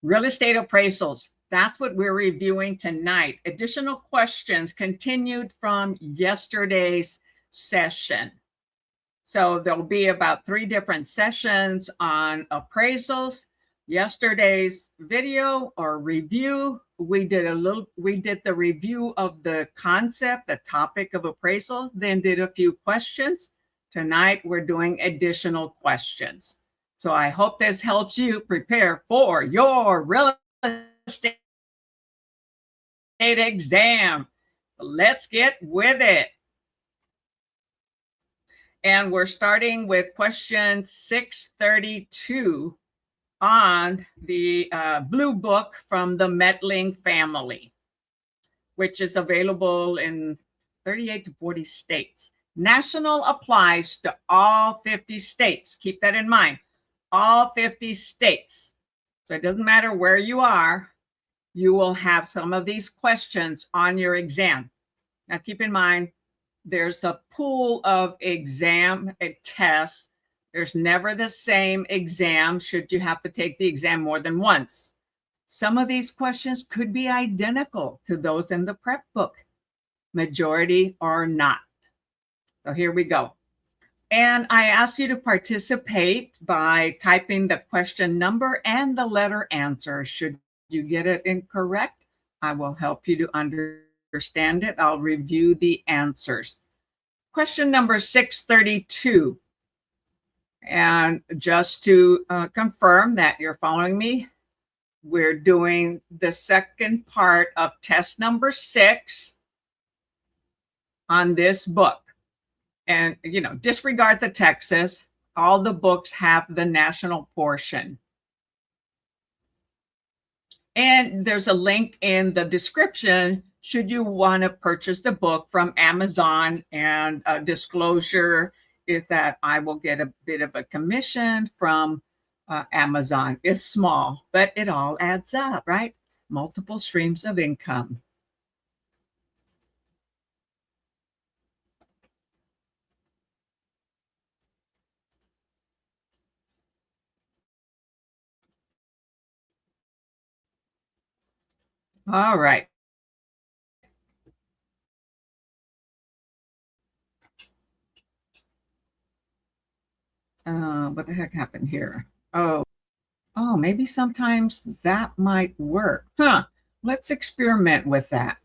Real estate appraisals. That's what we're reviewing tonight. Additional questions continued from yesterday's session. So there'll be about 3 different sessions on appraisals. Yesterday's video or review, we did the review of the concept, the topic of appraisals, then did a few questions. Tonight, we're doing additional questions. So I hope this helps you prepare for your real estate exam. Let's get with it. And we're starting with question 632 on the blue book from the Metling family, which is available in 38 to 40 states. National applies to all 50 states. Keep that in mind. All 50 states. So it doesn't matter where you are, you will have some of these questions on your exam. Now keep in mind, there's a pool of exam tests. There's never the same exam should you have to take the exam more than once. Some of these questions could be identical to those in the prep book. Majority are not. So here we go. And I ask you to participate by typing the question number and the letter answer. Should you get it incorrect, I will help you to understand it. I'll review the answers. Question number 632. And just to confirm that you're following me, we're doing the second part of test number 6 on this book. And, disregard the Texas. All the books have the national portion. And there's a link in the description should you want to purchase the book from Amazon, and a disclosure is that I will get a bit of a commission from Amazon. It's small, but it all adds up, right? Multiple streams of income. All right. What the heck happened here? Oh, maybe sometimes that might work. Let's experiment with that.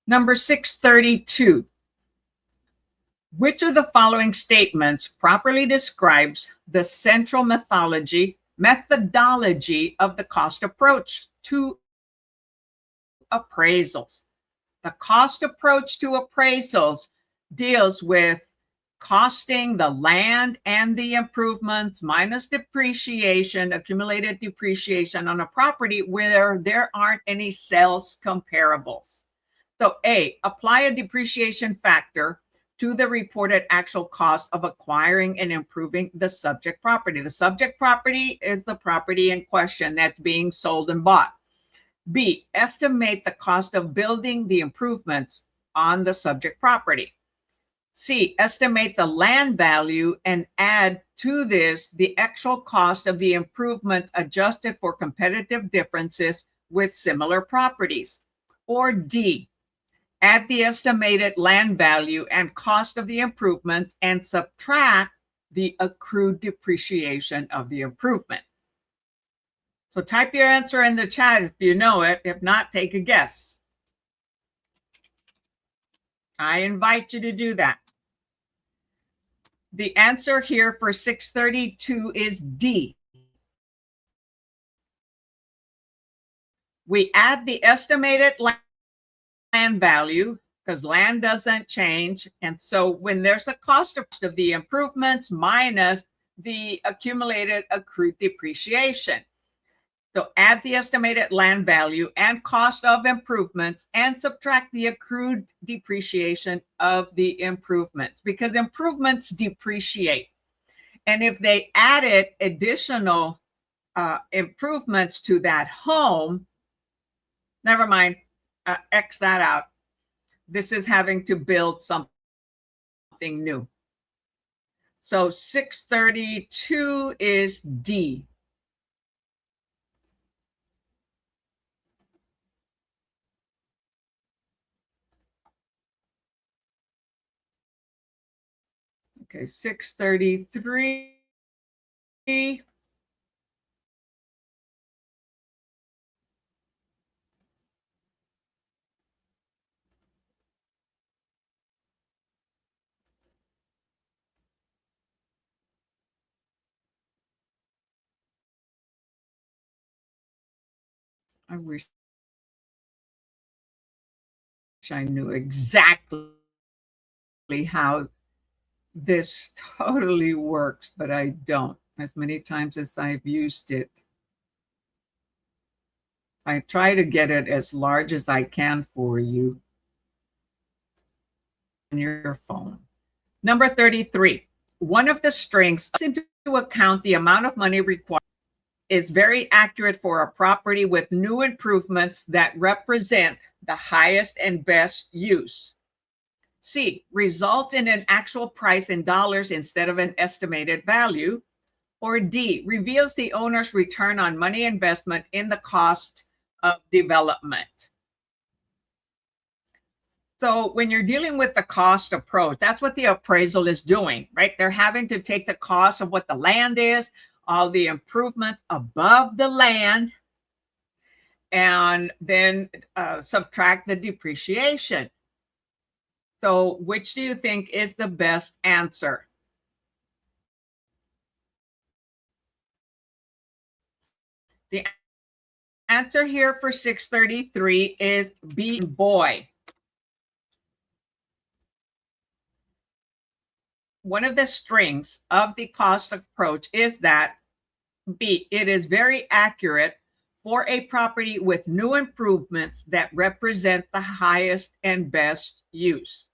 Number 632. Which of the following statements properly describes the central methodology of the cost approach to appraisals? The cost approach to appraisals deals with costing the land and the improvements minus depreciation, accumulated depreciation on a property where there aren't any sales comparables. So A, apply a depreciation factor to the reported actual cost of acquiring and improving the subject property. The subject property is the property in question that's being sold and bought. B, estimate the cost of building the improvements on the subject property. C, estimate the land value and add to this the actual cost of the improvements adjusted for competitive differences with similar properties. Or D, add the estimated land value and cost of the improvements and subtract the accrued depreciation of the improvement. So type your answer in the chat if you know it. If not, take a guess. I invite you to do that. The answer here for 632 is D. We add the estimated land value because land doesn't change. And so when there's a cost of the improvements minus the accumulated accrued depreciation. So add the estimated land value and cost of improvements and subtract the accrued depreciation of the improvements, because improvements depreciate. And if they added additional improvements to that home, never mind, X that out. This is having to build something new. So 632 is D. Okay, 633. I wish I knew exactly how this totally works, but I don't. As many times as I've used it, I try to get it as large as I can for you on your phone. Number 33. One of the strengths into account the amount of money required is very accurate for a property with new improvements that represent the highest and best use. C, results in an actual price in dollars instead of an estimated value. Or D, reveals the owner's return on money investment in the cost of development. So when you're dealing with the cost approach, that's what the appraisal is doing, right? They're having to take the cost of what the land is, all the improvements above the land, and then subtract the depreciation. So which do you think is the best answer? The answer here for 633 is B, boy. One of the strengths of the cost approach is that B, it is very accurate for a property with new improvements that represent the highest and best use.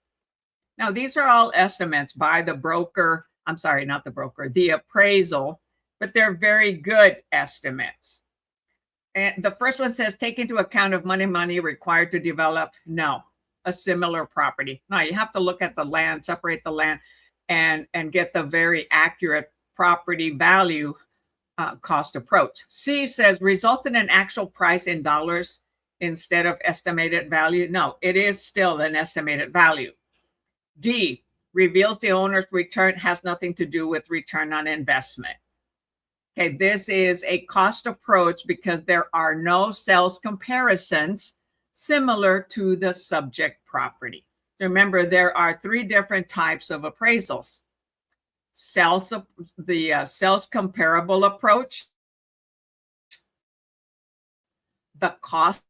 Now, these are all estimates by the broker. I'm sorry, not the broker, the appraisal, but they're very good estimates. And the first one says, take into account of money required to develop. No, a similar property. No, you have to look at the land, separate the land, and get the very accurate property value cost approach. C says result in an actual price in dollars instead of estimated value. No, it is still an estimated value. D, reveals the owner's return, has nothing to do with return on investment. Okay, this is a cost approach because there are no sales comparisons similar to the subject property. Remember, there are three different types of appraisals. The sales comparable approach, the cost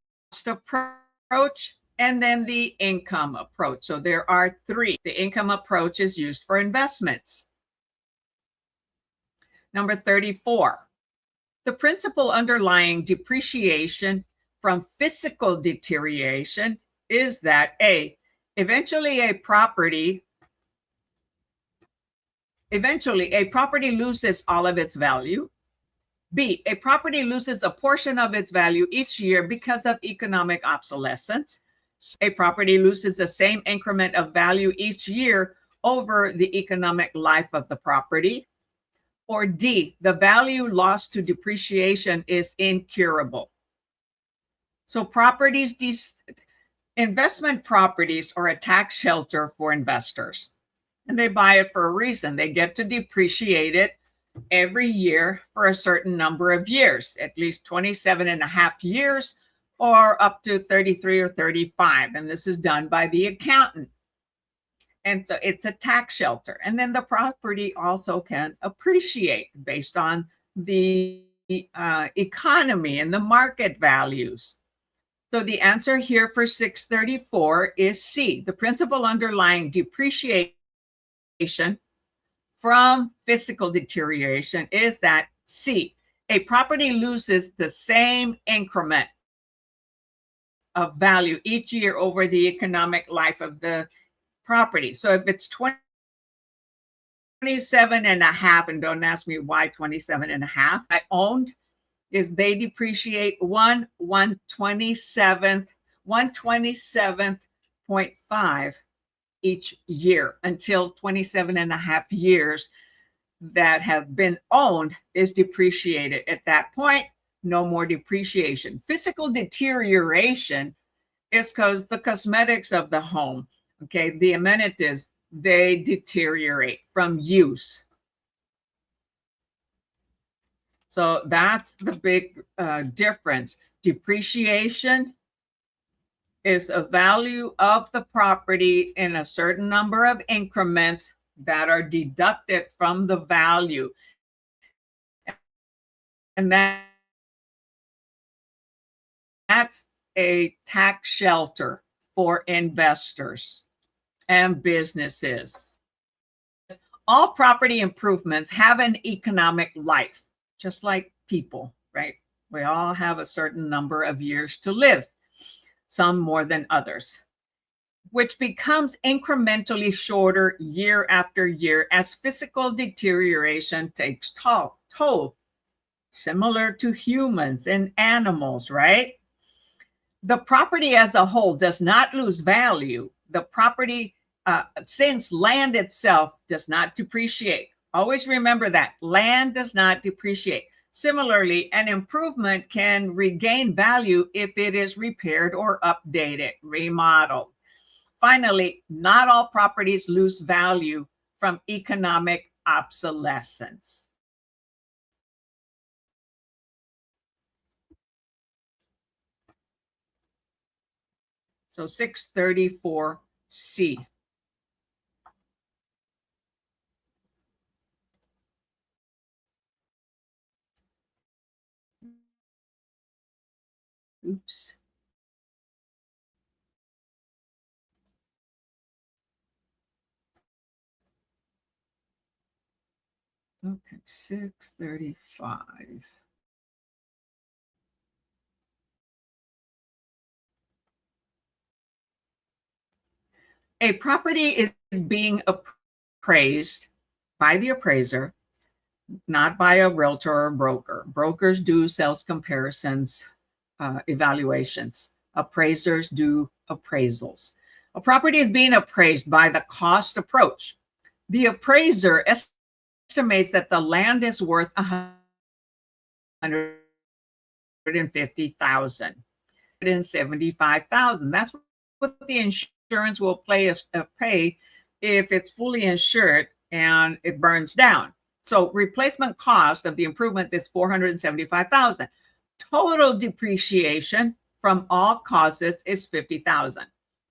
approach, and then the income approach. So there are three. The income approach is used for investments. Number 34, the principle underlying depreciation from physical deterioration is that A, eventually a property loses all of its value. B, a property loses a portion of its value each year because of economic obsolescence. A property loses the same increment of value each year over the economic life of the property. Or D, the value lost to depreciation is incurable. So investment properties are a tax shelter for investors. And they buy it for a reason. They get to depreciate it every year for a certain number of years, at least 27 and a half years, or up to 33 or 35. And this is done by the accountant. And so it's a tax shelter. And then the property also can appreciate based on the economy and the market values. So the answer here for 634 is C, the principle underlying depreciation from physical deterioration is that C, a property loses the same increment of value each year over the economic life of the property. So if it's 27 and a half, and don't ask me why 27 and a half, I owned, is they depreciate 1/127.5 each year until 27 and a half years that have been owned is depreciated. At that point, no more depreciation. Physical deterioration is because the cosmetics of the home, okay, the amenities, they deteriorate from use. So that's the big difference. Depreciation is the value of the property in a certain number of increments that are deducted from the value. And that's a tax shelter for investors and businesses. All property improvements have an economic life, just like people, right? We all have a certain number of years to live, some more than others, which becomes incrementally shorter year after year as physical deterioration takes toll, similar to humans and animals, right? The property as a whole does not lose value. The property, since land itself does not depreciate. Always remember that land does not depreciate. Similarly, an improvement can regain value if it is repaired or updated, remodeled. Finally, not all properties lose value from economic obsolescence. So 634C. Oops. Okay, 635. A property is being appraised by the appraiser, not by a realtor or broker. Brokers do sales comparisons, evaluations. Appraisers do appraisals. A property is being appraised by the cost approach. The appraiser estimates that the land is worth $150,000, $175,000. That's what the insurance will pay if it's fully insured and it burns down. So replacement cost of the improvement is $475,000. Total depreciation from all causes is $50,000.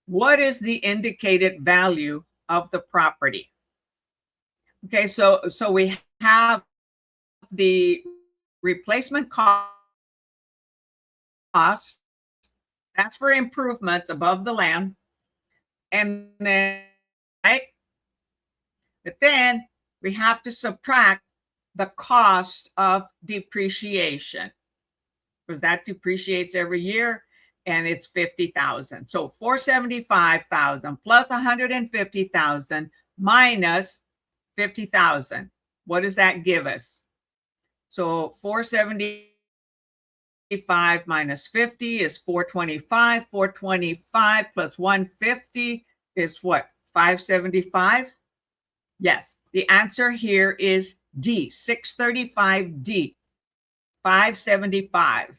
What is the indicated value of the property? Okay, so we have the replacement cost. That's for improvements above the land. And then, right? But then we have to subtract the cost of depreciation, because that depreciates every year, and it's $50,000. So $475,000 plus $150,000 minus $50,000. What does that give us? So 475 minus 50 is 425. 425 plus 150 is what? 575? Yes, the answer here is D, 635D, 575.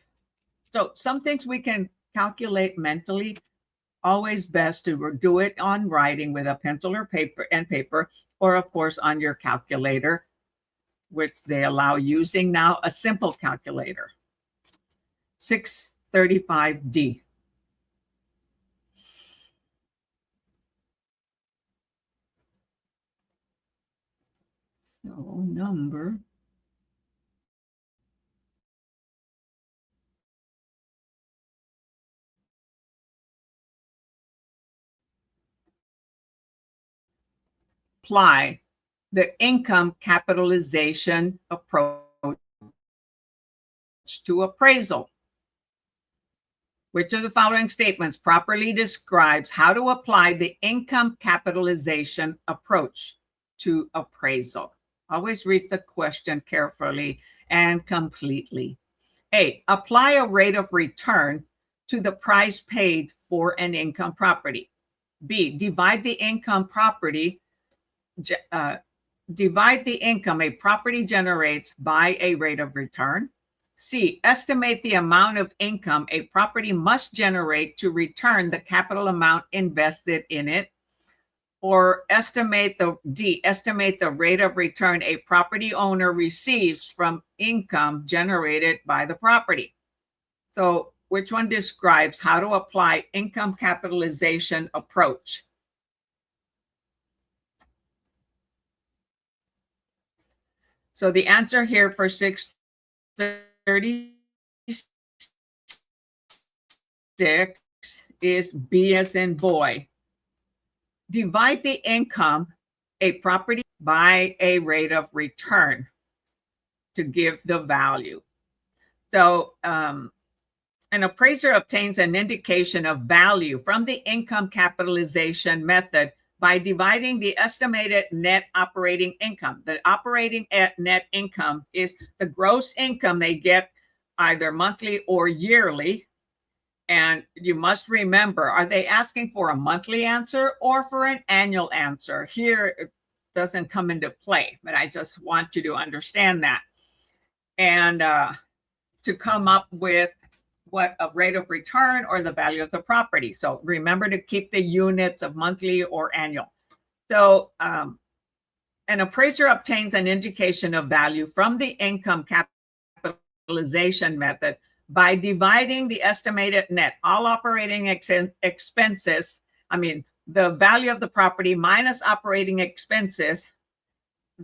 So some things we can calculate mentally. Always best to do it on writing with a pencil or paper, or of course on your calculator, which they allow using now, a simple calculator. 635D. So number apply the income capitalization approach to appraisal. Which of the following statements properly describes how to apply the income capitalization approach to appraisal? Always read the question carefully and completely. A, apply a rate of return to the price paid for an income property. B, divide the income property divide the income a property generates by a rate of return. C, estimate the amount of income a property must generate to return the capital amount invested in it. Or estimate the rate of return a property owner receives from income generated by the property. So which one describes how to apply income capitalization approach? So the answer here for 636 is B as in boy. Divide the income a property by a rate of return to give the value. So an appraiser obtains an indication of value from the income capitalization method by dividing the estimated net operating income. The operating net income is the gross income they get either monthly or yearly. And you must remember, are they asking for a monthly answer or for an annual answer? Here, it doesn't come into play, but I just want you to understand that. And to come up with what a rate of return or the value of the property. So remember to keep the units of monthly or annual. So an appraiser obtains an indication of value from the income capitalization method by dividing the estimated net, all operating expenses, the value of the property minus operating expenses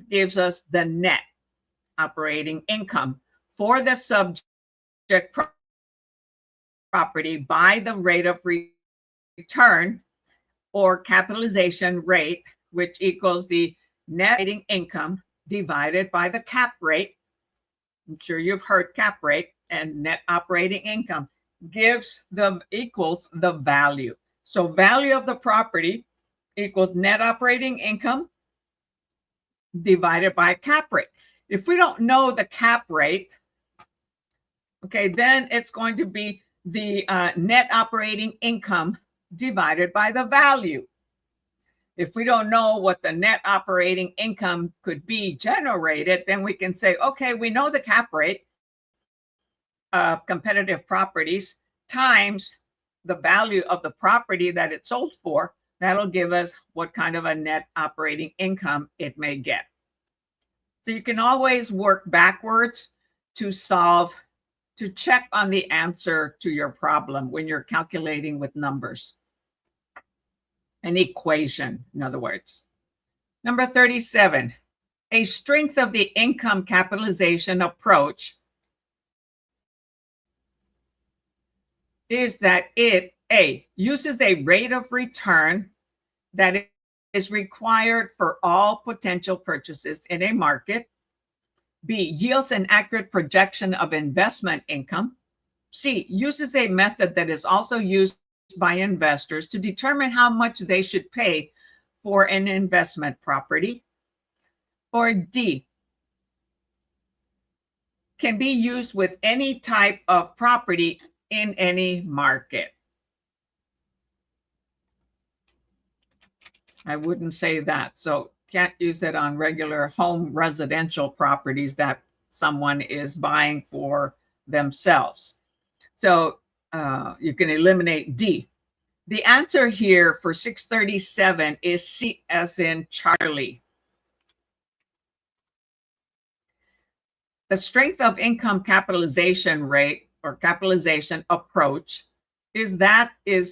gives us the net operating income for the subject property by the rate of return or capitalization rate, which equals the net operating income divided by the cap rate. I'm sure you've heard cap rate, and net operating income equals the value. So value of the property equals net operating income divided by cap rate. If we don't know the cap rate, okay, then it's going to be the net operating income divided by the value. If we don't know what the net operating income could be generated, then we can say, okay, we know the cap rate of competitive properties times the value of the property that it sold for. That'll give us what kind of a net operating income it may get. So you can always work backwards to check on the answer to your problem when you're calculating with numbers. An equation, in other words. Number 37, a strength of the income capitalization approach is that it, A, uses a rate of return that is required for all potential purchases in a market. B, yields an accurate projection of investment income. C, uses a method that is also used by investors to determine how much they should pay for an investment property. Or D, can be used with any type of property in any market. I wouldn't say that. So can't use it on regular home residential properties that someone is buying for themselves. So you can eliminate D. The answer here for 637 is C as in Charlie. The strength of income capitalization rate or capitalization approach is that it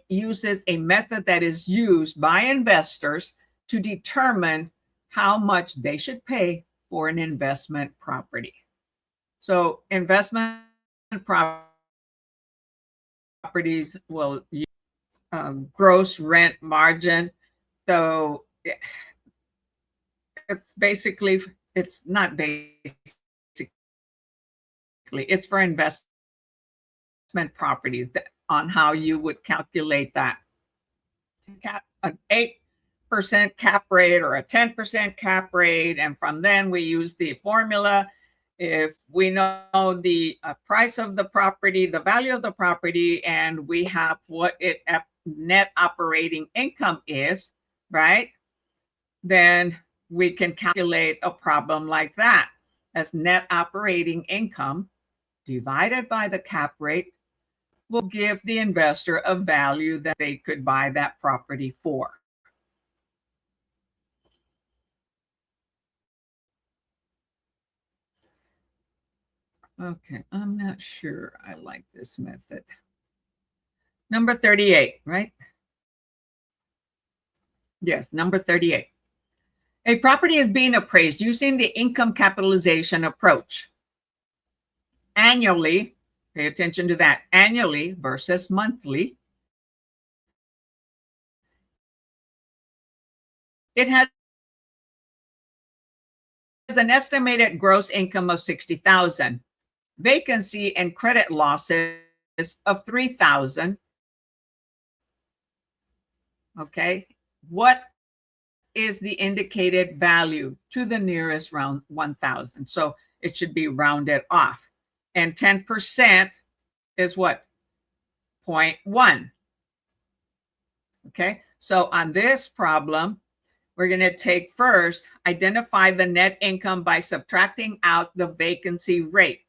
uses a method that is used by investors to determine how much they should pay for an investment property. So investment properties will use gross rent margin. So it's basically, it's not basically, it's for investment properties on how you would calculate that. An 8% cap rate or a 10% cap rate. And from then we use the formula. If we know the price of the property, the value of the property, and we have what net operating income is, right? then we can calculate a problem like that as net operating income divided by the cap rate will give the investor a value that they could buy that property for. Okay, I'm not sure I like this method. Number 38, right? Yes, number 38. A property is being appraised using the income capitalization approach. Annually, pay attention to that, annually versus monthly. It has an estimated gross income of $60,000, vacancy and credit losses of $3,000. Okay, what is the indicated value to the nearest round 1,000? So it should be rounded off. And 10% is what? 0.1. Okay, so on this problem, we're going to take first, identify the net income by subtracting out the vacancy rate.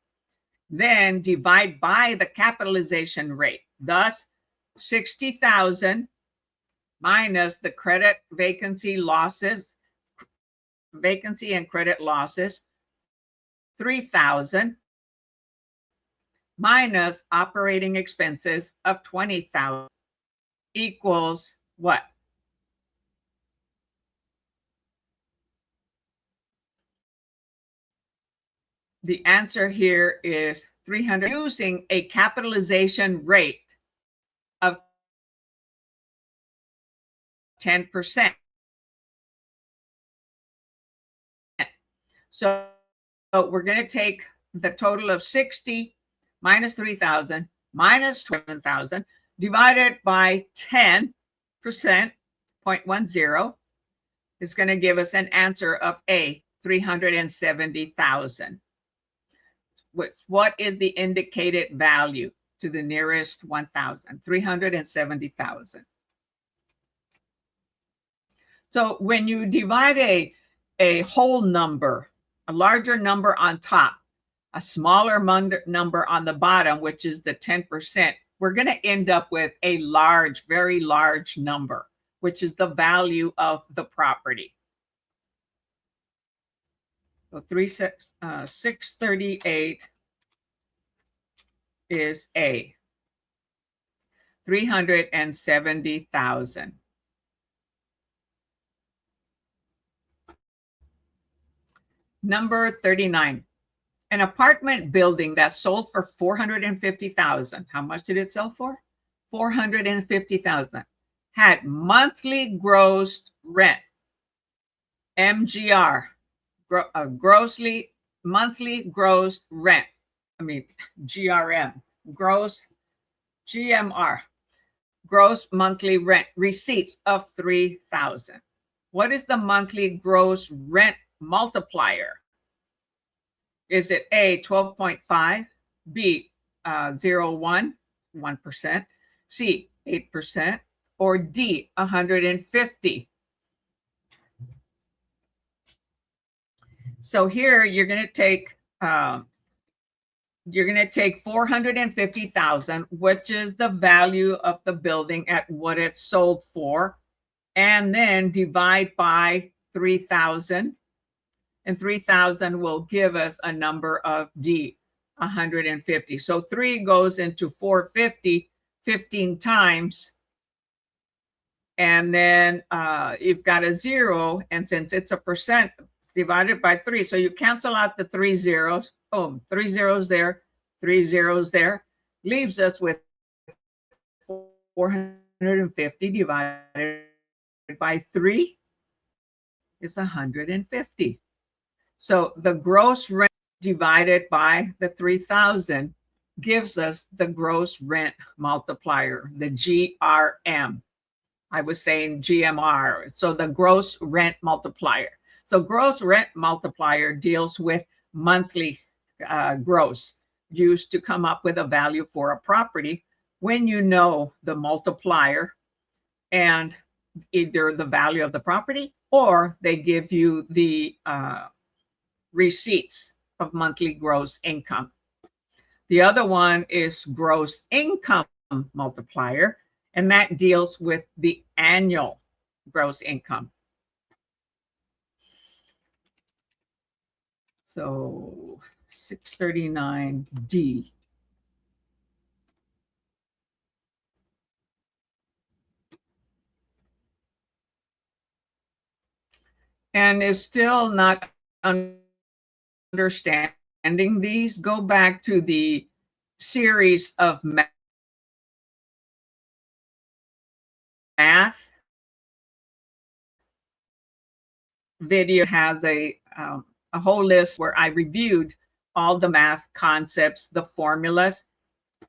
Then divide by the capitalization rate. Thus, 60,000 minus the credit vacancy losses, vacancy and credit losses, 3,000 minus operating expenses of 20,000 equals what? The answer here is 300 using a capitalization rate of 10%. So we're going to take the total of 60 minus 3,000 minus 7,000 divided by 10%, 0.10, is going to give us an answer of A, 370,000. What is the indicated value to the nearest 1,000? 370,000. So when you divide a whole number, a larger number on top, a smaller number on the bottom, which is the 10%, we're going to end up with a large, very large number, which is the value of the property. So 638 is A, 370,000. Number 39, an apartment building that sold for 450,000. How much did it sell for? 450,000. Had monthly gross rent, MGR, monthly gross rent. GRM, gross GMR, gross monthly rent receipts of 3,000. What is the monthly gross rent multiplier? Is it A, 12.5, B, 0.1, 1%, C, 8%, or D, 150? So here you're going to take 450,000, which is the value of the building at what it sold for, and then divide by 3,000. And 3,000 will give us a number of D, 150. So 3 goes into 450 15 times. And then you've got a 0. And since it's a percent, it's divided by 3. So you cancel out the 3 zeros. Boom, 3 zeros there, 3 zeros there. Leaves us with 450 divided by 3 is 150. So the gross rent divided by the 3,000 gives us the gross rent multiplier, the GRM. I was saying GMR. So the gross rent multiplier. So gross rent multiplier deals with monthly gross used to come up with a value for a property when you know the multiplier and either the value of the property or they give you the receipts of monthly gross income. The other one is gross income multiplier, and that deals with the annual gross income. So 639D. And if still not understanding these, go back to the series of math video. Has a whole list where I reviewed all the math concepts, the formulas,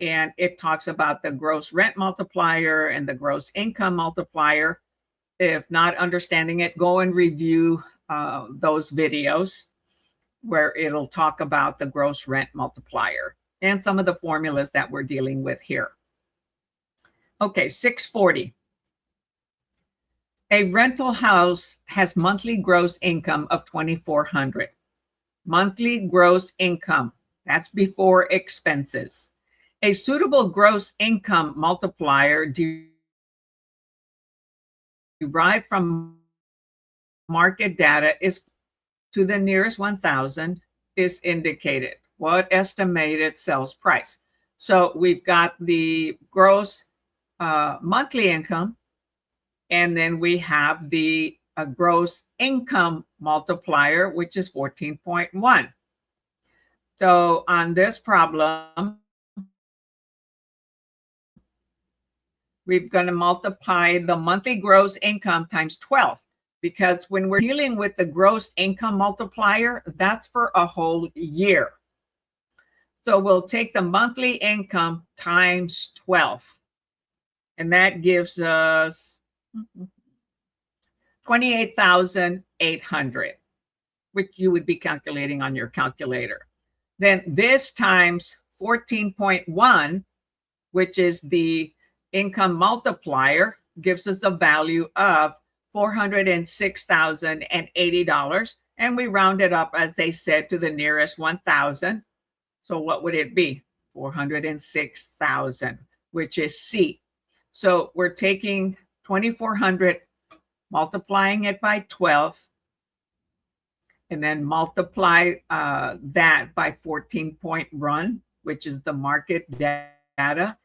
and it talks about the gross rent multiplier and the gross income multiplier. If not understanding it, go and review those videos where it'll talk about the gross rent multiplier and some of the formulas that we're dealing with here. Okay, 640. A rental house has monthly gross income of $2,400. Monthly gross income, that's before expenses. A suitable gross income multiplier derived from market data is to the nearest 1,000 is indicated. What estimated sales price? So we've got the gross monthly income, and then we have the gross income multiplier, which is 14.1. So on this problem, we're going to multiply the monthly gross income times 12, because when we're dealing with the gross income multiplier, that's for a whole year. So we'll take the monthly income times 12, and that gives us 28,800, which you would be calculating on your calculator. Then this times 14.1, which is the income multiplier, gives us a value of $406,080, and we round it up, as they said, to the nearest 1,000. So what would it be? 406,000, which is C. So we're taking 2,400, multiplying it by 12, and then multiply that by 14.1, which is the market data.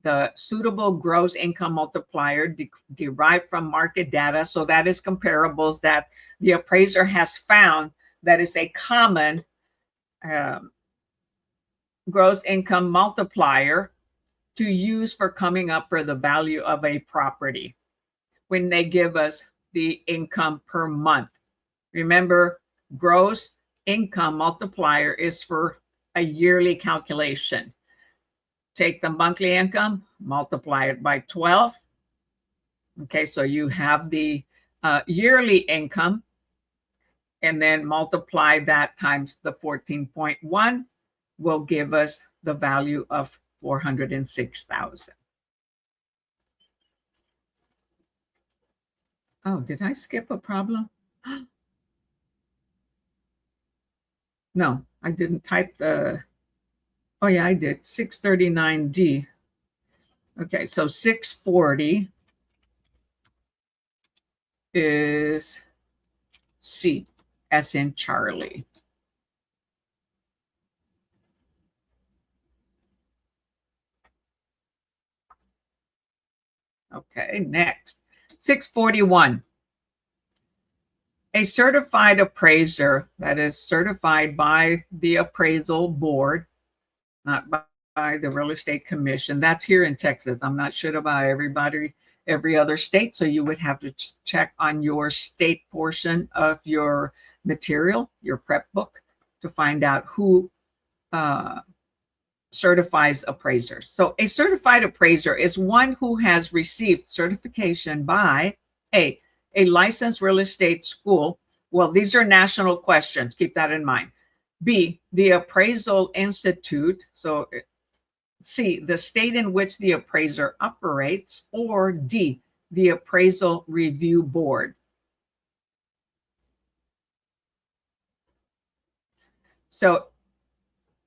The suitable gross income multiplier derived from market data. So that is comparables that the appraiser has found that is a common gross income multiplier to use for coming up for the value of a property when they give us the income per month. Remember, gross income multiplier is for a yearly calculation. Take the monthly income, multiply it by 12. Okay, so you have the yearly income, and then multiply that times the 14.1 will give us the value of 406,000. Oh, did I skip a problem? No, I didn't type the... Oh, yeah, I did. 639D. Okay, so 640 is C, as in Charlie. Okay, next. 641. A certified appraiser, that is certified by the appraisal board, not by the real estate commission. That's here in Texas. I'm not sure about every other state. So you would have to check on your state portion of your material, your prep book, to find out who certifies appraisers. So a certified appraiser is one who has received certification by a licensed real estate school. Well, these are national questions. Keep that in mind. B, the Appraisal Institute. So C, the state in which the appraiser operates. Or D, the Appraisal Review Board. So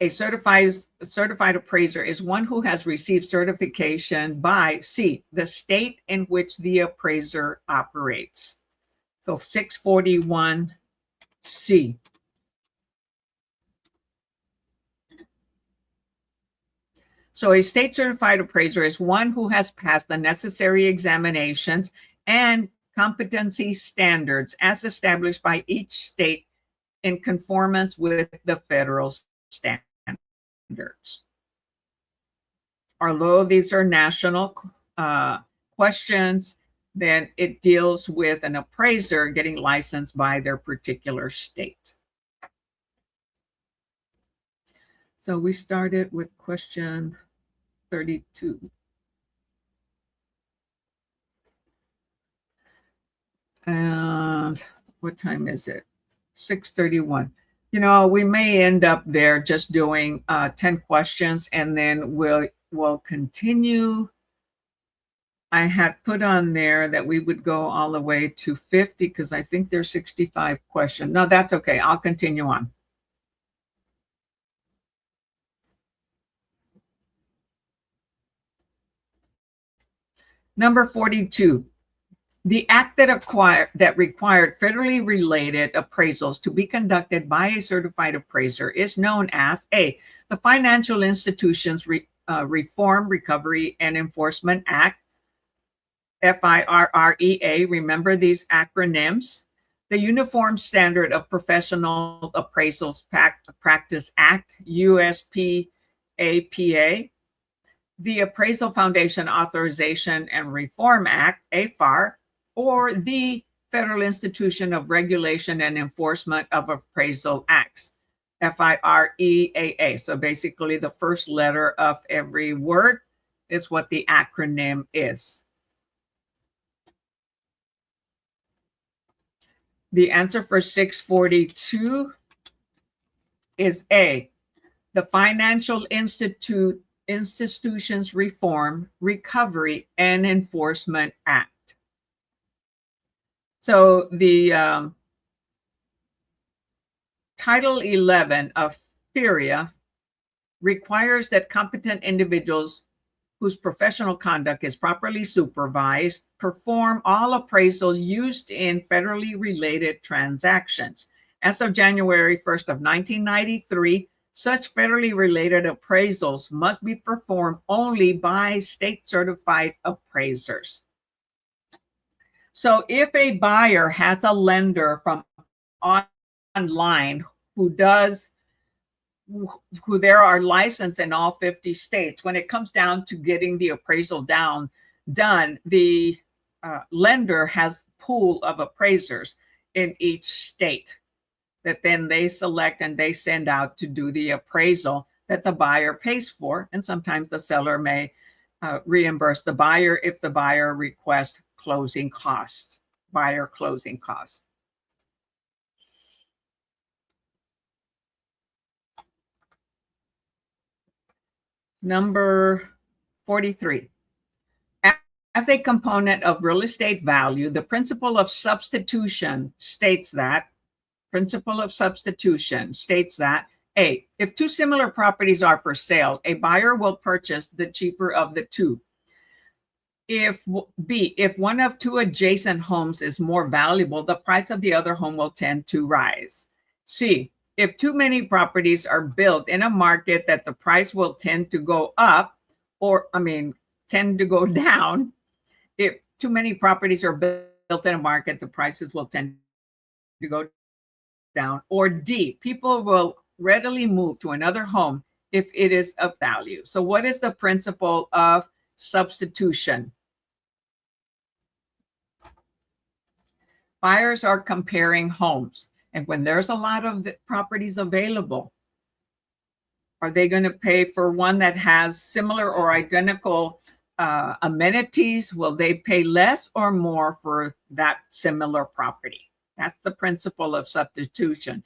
a certified appraiser is one who has received certification by C, the state in which the appraiser operates. So 641C. So a state certified appraiser is one who has passed the necessary examinations and competency standards as established by each state in conformance with the federal standards. Although these are national questions, then it deals with an appraiser getting licensed by their particular state. So we started with question 32. And what time is it? 6:31. You know, we may end up there just doing 10 questions, and then we'll continue. I had put on there that we would go all the way to 50 because I think there's 65 questions. No, that's okay. I'll continue on. Number 42. The act that required federally related appraisals to be conducted by a certified appraiser is known as A, the Financial Institutions Reform, Recovery, and Enforcement Act, FIRREA. Remember these acronyms. The Uniform Standard of Professional Appraisals Practice Act, USPAPA. The Appraisal Foundation Authorization and Reform Act, AFAR, or the Federal Institution of Regulation and Enforcement of Appraisal Acts, FIREAA. So basically the first letter of every word is what the acronym is. The answer for 642 is A, the Financial Institutions Reform, Recovery, and Enforcement Act. So the Title 11 of FIREA requires that competent individuals whose professional conduct is properly supervised perform all appraisals used in federally related transactions. As of January 1st of 1993, such federally related appraisals must be performed only by state certified appraisers. So if a buyer has a lender from online who there are licensed in all 50 states, when it comes down to getting the appraisal done, the lender has a pool of appraisers in each state that then they select and they send out to do the appraisal that the buyer pays for. And sometimes the seller may reimburse the buyer if the buyer requests closing costs, buyer closing costs. Number 43. As a component of real estate value, the principle of substitution states that A, if two similar properties are for sale, a buyer will purchase the cheaper of the two. B, if one of two adjacent homes is more valuable, the price of the other home will tend to rise. C, if too many properties are built in a market that the price will tend to go up, tend to go down. If too many properties are built in a market, the prices will tend to go down. Or D, people will readily move to another home if it is of value. So what is the principle of substitution? Buyers are comparing homes. And when there's a lot of properties available, are they going to pay for one that has similar or identical amenities? Will they pay less or more for that similar property? That's the principle of substitution.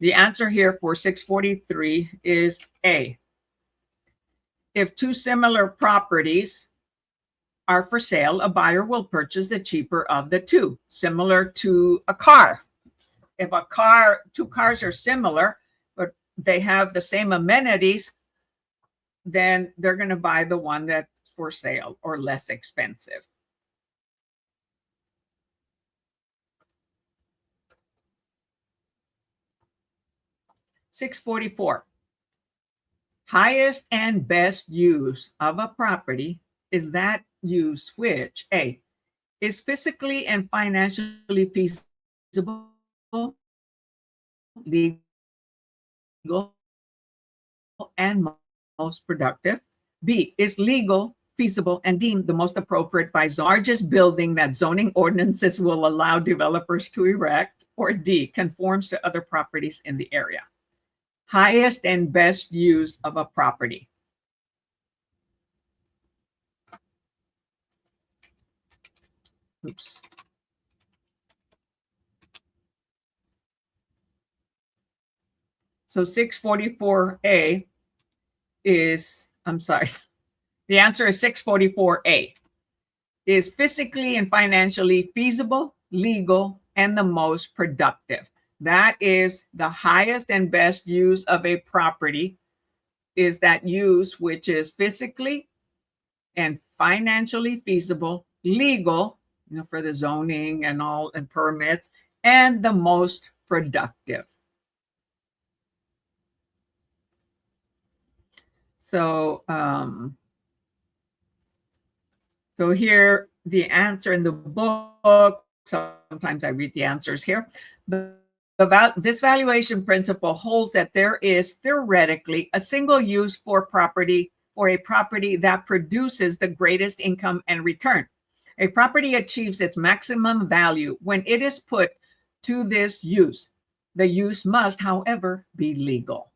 The answer here for 643 is A. If two similar properties are for sale, a buyer will purchase the cheaper of the two, similar to a car. if two cars are similar, but they have the same amenities, then they're going to buy the one that's for sale or less expensive. $644. Highest and best use of a property is that use which A, is physically and financially feasible, legal, and most productive. B, is legal, feasible, and deemed the most appropriate by largest building that zoning ordinances will allow developers to erect. Or D, conforms to other properties in the area. Highest and best use of a property. Oops. So 644A is, I'm sorry, the answer is 644A, is physically and financially feasible, legal, and the most productive. That is the highest and best use of a property, is that use which is physically and financially feasible, legal, for the zoning and all and permits, and the most productive. So, so here the answer in the book. Sometimes I read the answers here. This valuation principle holds that there is theoretically a single use for a property that produces the greatest income and return. A property achieves its maximum value when it is put to this use. The use must, however, be legal.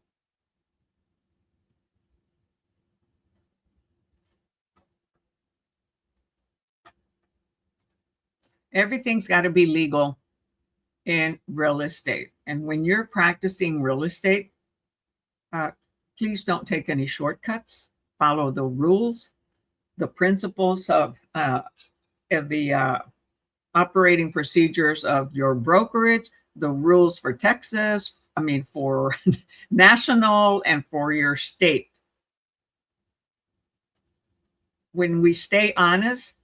Everything's got to be legal in real estate. And when you're practicing real estate, please don't take any shortcuts. Follow the rules, the principles of the operating procedures of your brokerage, the rules for Texas, for national and for your state. When we stay honest,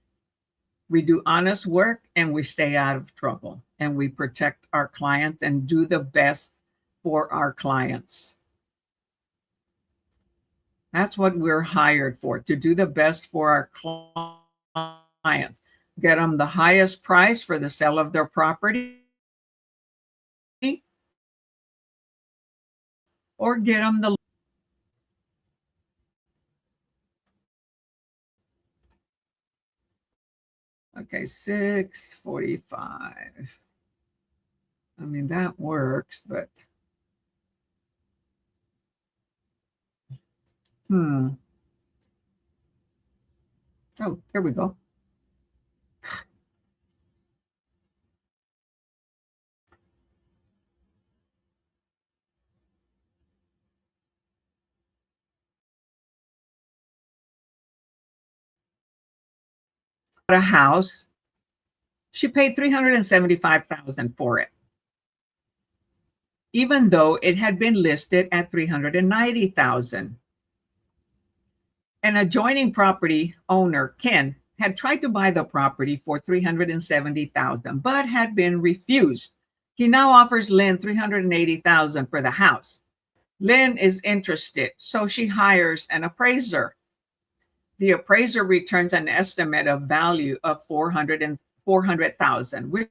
we do honest work and we stay out of trouble and we protect our clients and do the best for our clients. That's what we're hired for, to do the best for our clients. Get them the highest price for the sale of their property, or get them the Okay, 645. That works, but oh, here we go. A house. She paid $375,000 for it, even though it had been listed at $390,000. An adjoining property owner, Ken, had tried to buy the property for $370,000, but had been refused. He now offers Lynn $380,000 for the house. Lynn is interested, so she hires an appraiser. The appraiser returns an estimate of value of $400,000. Which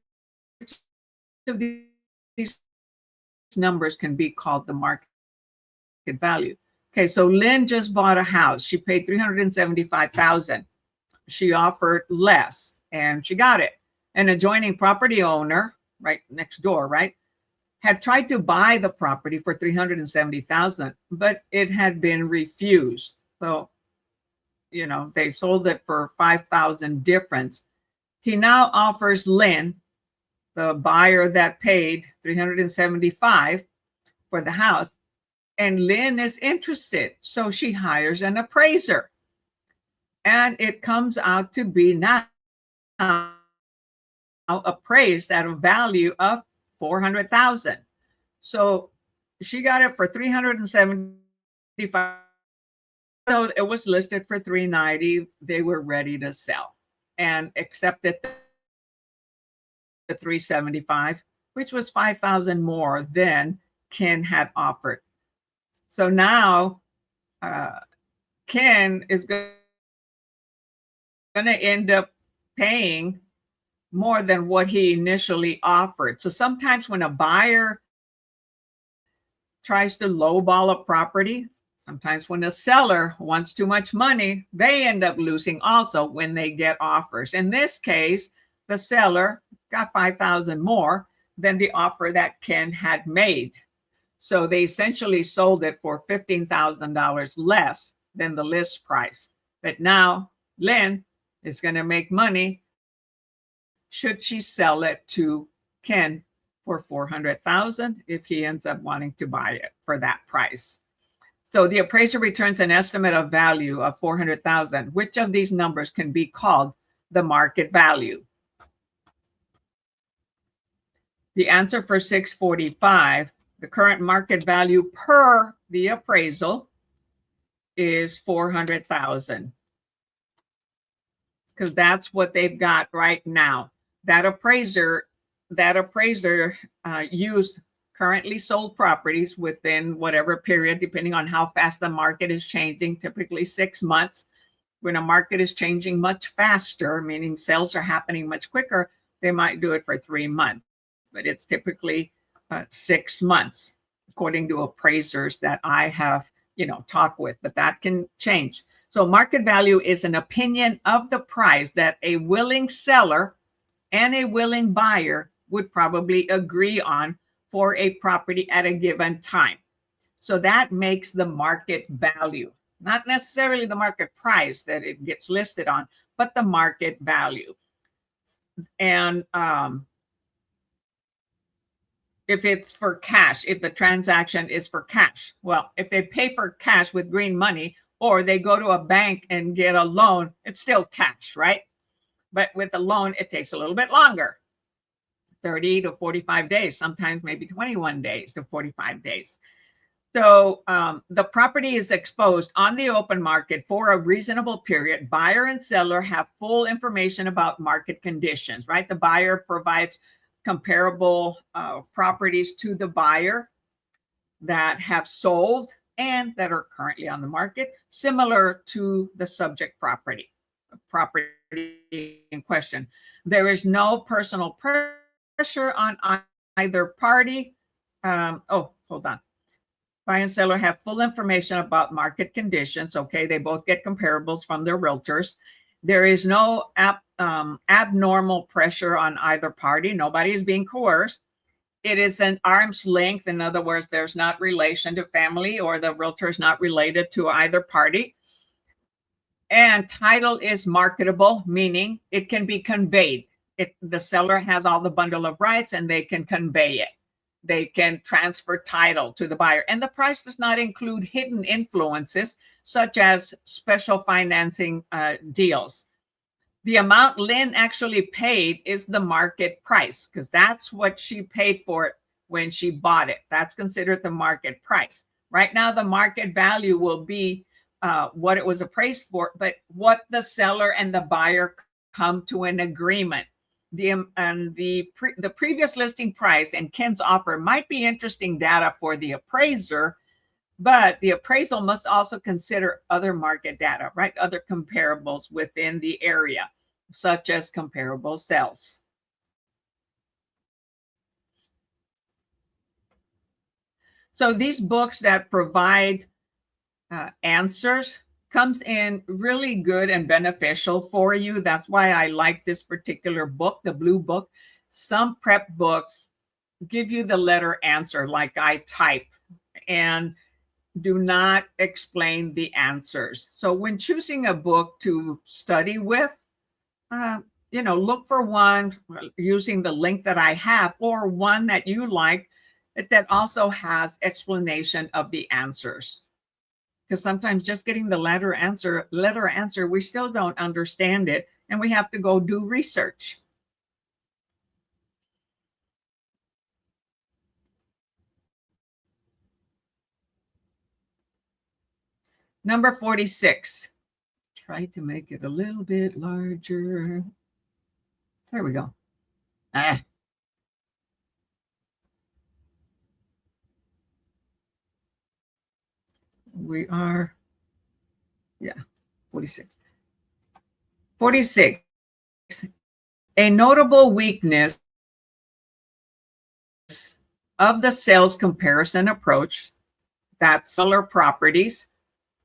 of these numbers can be called the market value? Okay, so Lynn just bought a house. She paid $375,000. She offered less, and she got it. An adjoining property owner, right next door, right, had tried to buy the property for $370,000, but it had been refused. So, they sold it for $5,000 difference. He now offers Lynn, the buyer that paid $375,000 for the house, and Lynn is interested, so she hires an appraiser, and it comes out to be now appraised at a value of $400,000. So she got it for $375,000. So it was listed for $390,000. They were ready to sell and accepted the $375,000, which was $5,000 more than Ken had offered. So now Ken is going to end up paying more than what he initially offered. So sometimes when a buyer tries to lowball a property, sometimes when a seller wants too much money, they end up losing also when they get offers. In this case, the seller got $5,000 more than the offer that Ken had made. So they essentially sold it for $15,000 less than the list price. But now Lynn is going to make money should she sell it to Ken for $400,000 if he ends up wanting to buy it for that price. So the appraiser returns an estimate of value of $400,000. Which of these numbers can be called the market value? The answer for 645, the current market value per the appraisal, is $400,000, because that's what they've got right now. That appraiser used currently sold properties within whatever period, depending on how fast the market is changing, typically 6 months. When a market is changing much faster, meaning sales are happening much quicker, they might do it for 3 months, but it's typically 6 months, according to appraisers that I have, talked with, but that can change. So market value is an opinion of the price that a willing seller and a willing buyer would probably agree on for a property at a given time. So that makes the market value, not necessarily the market price that it gets listed on, but the market value. And if it's for cash, if the transaction is for cash, well, if they pay for cash with green money or they go to a bank and get a loan, it's still cash, right? But with a loan, it takes a little bit longer, 30 to 45 days, sometimes maybe 21 days to 45 days. So the property is exposed on the open market for a reasonable period. Buyer and seller have full information about market conditions, right? The buyer provides comparable properties to the buyer that have sold and that are currently on the market, similar to the subject property in question. There is no personal pressure on either party. Hold on. Buyer and seller have full information about market conditions. Okay, they both get comparables from their realtors. There is no abnormal pressure on either party. Nobody is being coerced. It is an arm's length. In other words, there's not relation to family, or the realtor is not related to either party. And title is marketable, meaning it can be conveyed. The seller has all the bundle of rights and they can convey it. They can transfer title to the buyer. And the price does not include hidden influences, such as special financing deals. The amount Lynn actually paid is the market price, because that's what she paid for it when she bought it. That's considered the market price. Right now, the market value will be what it was appraised for, but what the seller and the buyer come to an agreement. The previous listing price and Ken's offer might be interesting data for the appraiser, but the appraisal must also consider other market data, right? Other comparables within the area, such as comparable sales. So these books that provide answers comes in really good and beneficial for you. That's why I like this particular book, the blue book. Some prep books give you the letter answer like I type and do not explain the answers. So when choosing a book to study with, look for one using the link that I have, or one that you like that also has explanation of the answers. Because sometimes just getting the letter answer, we still don't understand it, and we have to go do research. Number 46. Try to make it a little bit larger. There we go. We are, 46. 46. A notable weakness of the sales comparison approach that seller properties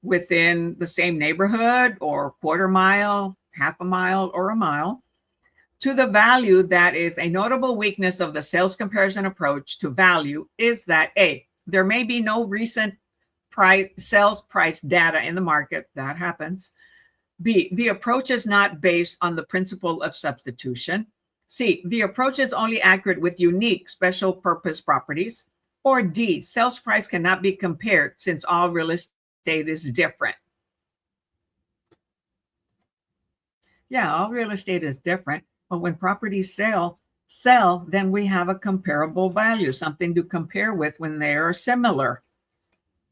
within the same neighborhood or quarter mile, half a mile, or a mile to the value that is a notable weakness of the sales comparison approach to value is that A, there may be no recent sales price data in the market. That happens. B, the approach is not based on the principle of substitution. C, the approach is only accurate with unique special purpose properties. Or D, sales price cannot be compared since all real estate is different. Yeah, all real estate is different, but when properties sell, then we have a comparable value, something to compare with when they are similar.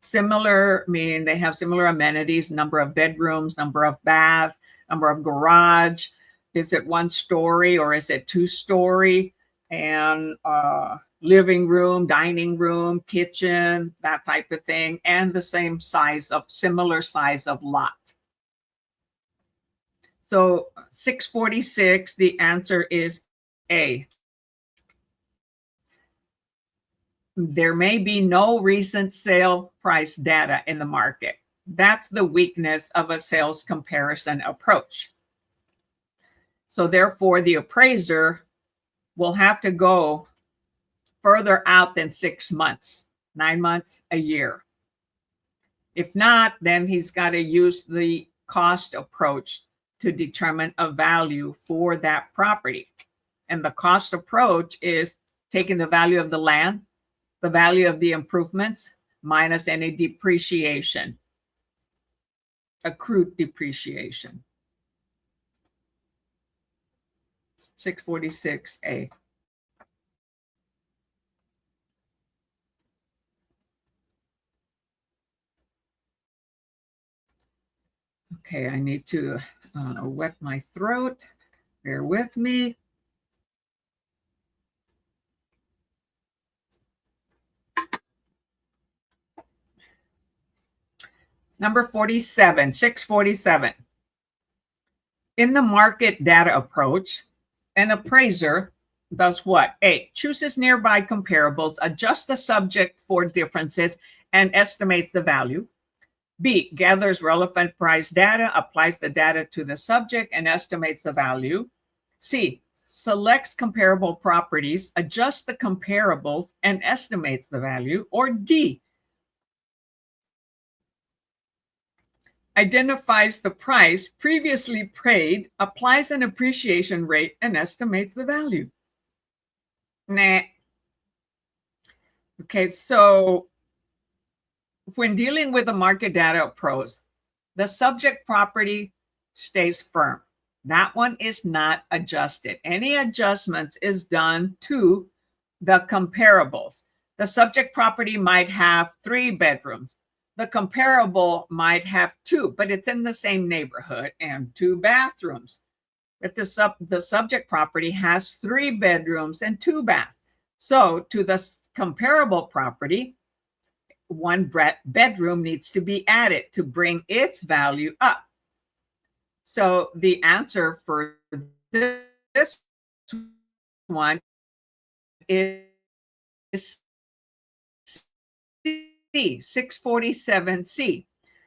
Similar meaning they have similar amenities, number of bedrooms, number of baths, number of garage. Is it one story or is it 2-story? And living room, dining room, kitchen, that type of thing, and the same size of, similar size of lot. So 646, the answer is A. There may be no recent sale price data in the market. That's the weakness of a sales comparison approach. So therefore, the appraiser will have to go further out than 6 months, 9 months, a year. If not, then he's got to use the cost approach to determine a value for that property. And the cost approach is taking the value of the land, the value of the improvements, minus any depreciation, accrued depreciation. 646A. Okay, I need to wet my throat. Bear with me. Number 47, 647. In the market data approach, an appraiser does what? A, chooses nearby comparables, adjusts the subject for differences, and estimates the value. B, gathers relevant price data, applies the data to the subject, and estimates the value. C, selects comparable properties, adjusts the comparables, and estimates the value. Or D, identifies the price previously paid, applies an appreciation rate, and estimates the value. Nah. Okay, so when dealing with a market data approach, the subject property stays firm. That one is not adjusted. Any adjustments is done to the comparables. The subject property might have 3 bedrooms. The comparable might have 2, but it's in the same neighborhood, and 2 bathrooms. But the subject property has 3 bedrooms and 2 baths. So to the comparable property, 1 bedroom needs to be added to bring its value up. So the answer for this one is C, 647C.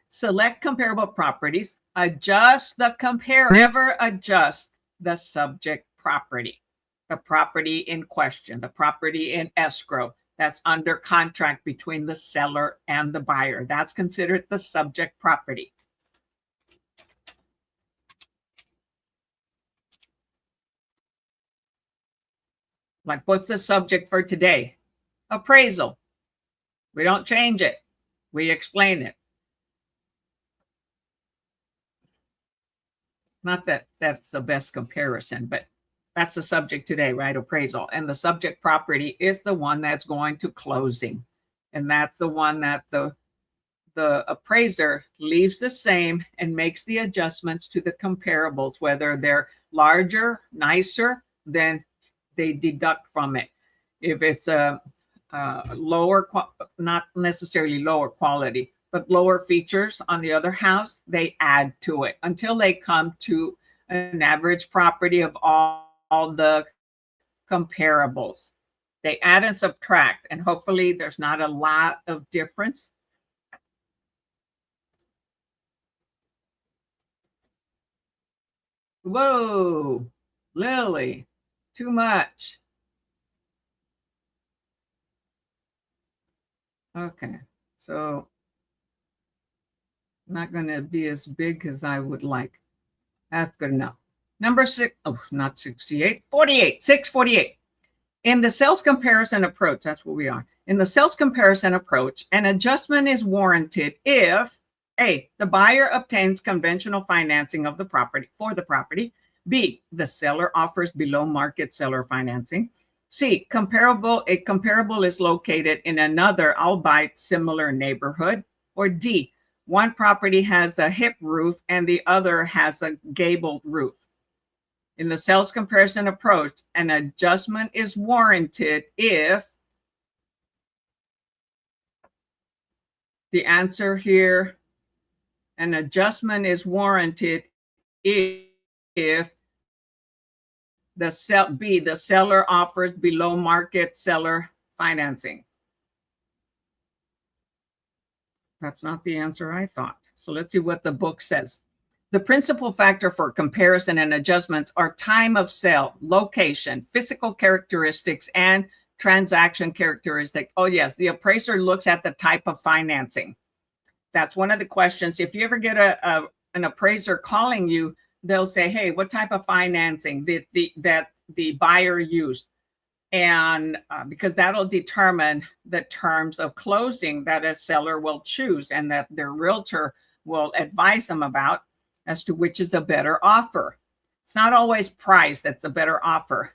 Select comparable properties, adjust the comparator, never adjust the subject property, the property in question, the property in escrow that's under contract between the seller and the buyer. That's considered the subject property. Like, what's the subject for today? Appraisal. We don't change it. We explain it. Not that that's the best comparison, but that's the subject today, right? Appraisal. And the subject property is the one that's going to closing. And that's the one that the the appraiser leaves the same and makes the adjustments to the comparables, whether they're larger, nicer, then they deduct from it. If it's a lower, not necessarily lower quality, but lower features on the other house, they add to it until they come to an average property of all the comparables. They add and subtract, and hopefully there's not a lot of difference. Whoa, Lily, too much. Okay, so not going to be as big as I would like. That's good enough. Number 6, oh, not 68, 48, 648. In the sales comparison approach, that's what we are. In the sales comparison approach, an adjustment is warranted if A, the buyer obtains conventional financing of the property for the property. B, the seller offers below market seller financing. C, a comparable is located in another, albeit similar neighborhood. Or D, one property has a hip roof and the other has a gabled roof. In the sales comparison approach, an adjustment is warranted if the answer here, an adjustment is warranted if the seller offers below market seller financing. That's not the answer I thought. So let's see what the book says. The principal factor for comparison and adjustments are time of sale, location, physical characteristics, and transaction characteristics. Oh, yes, the appraiser looks at the type of financing. That's one of the questions. If you ever get an appraiser calling you, they'll say, hey, what type of financing that the buyer used? And because that'll determine the terms of closing that a seller will choose and that their realtor will advise them about as to which is the better offer. It's not always price that's a better offer.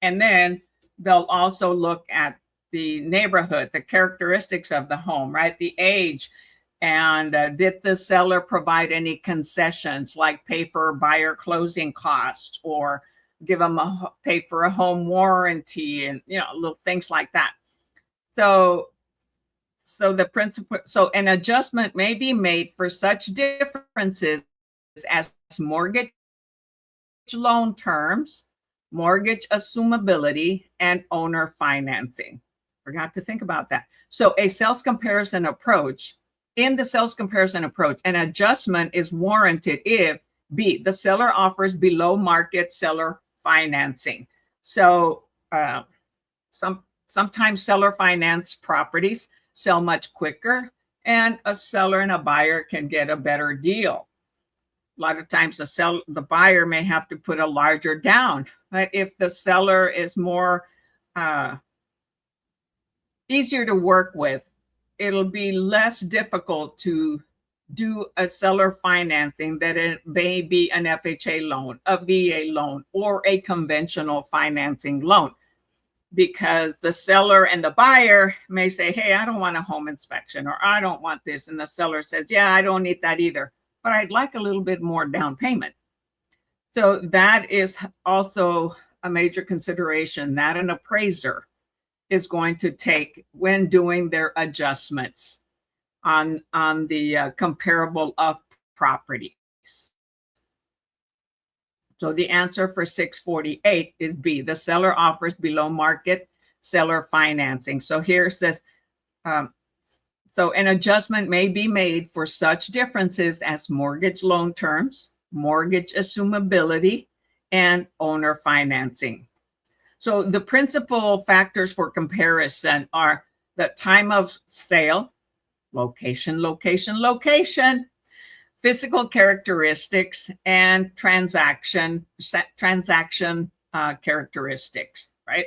And then they'll also look at the neighborhood, the characteristics of the home, right? The age. And did the seller provide any concessions like pay for buyer closing costs or give them pay for a home warranty and, little things like that. So an adjustment may be made for such differences as mortgage loan terms, mortgage assumability, and owner financing. Forgot to think about that. So a sales comparison approach, in the sales comparison approach, an adjustment is warranted if B, the seller offers below market seller financing. So sometimes seller finance properties sell much quicker and a seller and a buyer can get a better deal. A lot of times the buyer may have to put a larger down, but if the seller is more easier to work with, it'll be less difficult to do a seller financing that it may be an FHA loan, a VA loan, or a conventional financing loan, because the seller and the buyer may say, hey, I don't want a home inspection, or I don't want this. And the seller says, yeah, I don't need that either, but I'd like a little bit more down payment. So that is also a major consideration that an appraiser is going to take when doing their adjustments on the comparable of properties. So the answer for 648 is B. The seller offers below market seller financing. So here it says, so an adjustment may be made for such differences as mortgage loan terms, mortgage assumability, and owner financing. So the principal factors for comparison are the time of sale, location, physical characteristics, and transaction characteristics, right?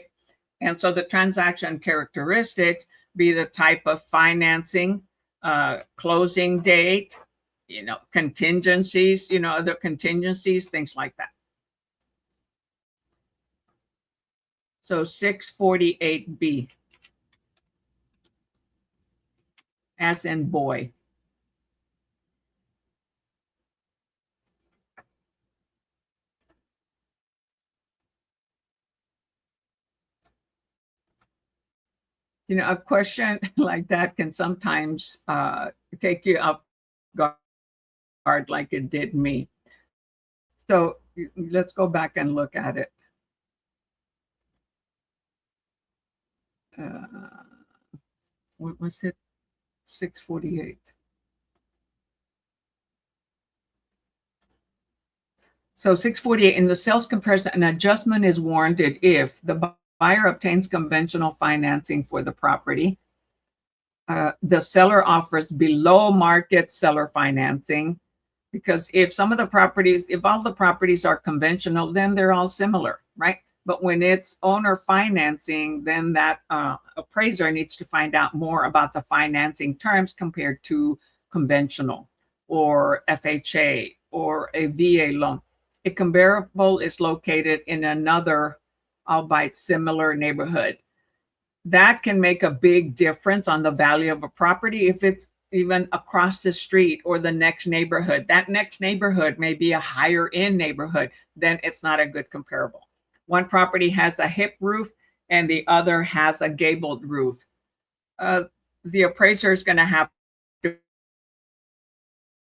And so the transaction characteristics be the type of financing, closing date, contingencies, other contingencies, things like that. So 648B, as in boy. You know, a question like that can sometimes take you off guard like it did me. So let's go back and look at it. What was it? 648. So 648, in the sales comparison, an adjustment is warranted if the buyer obtains conventional financing for the property, the seller offers below market seller financing, because if some of the properties, if all the properties are conventional, then they're all similar, right? But when it's owner financing, then that appraiser needs to find out more about the financing terms compared to conventional or FHA or a VA loan. A comparable is located in another, albeit similar neighborhood. That can make a big difference on the value of a property if it's even across the street or the next neighborhood. That next neighborhood may be a higher end neighborhood, then it's not a good comparable. One property has a hip roof and the other has a gabled roof. The appraiser is going to have to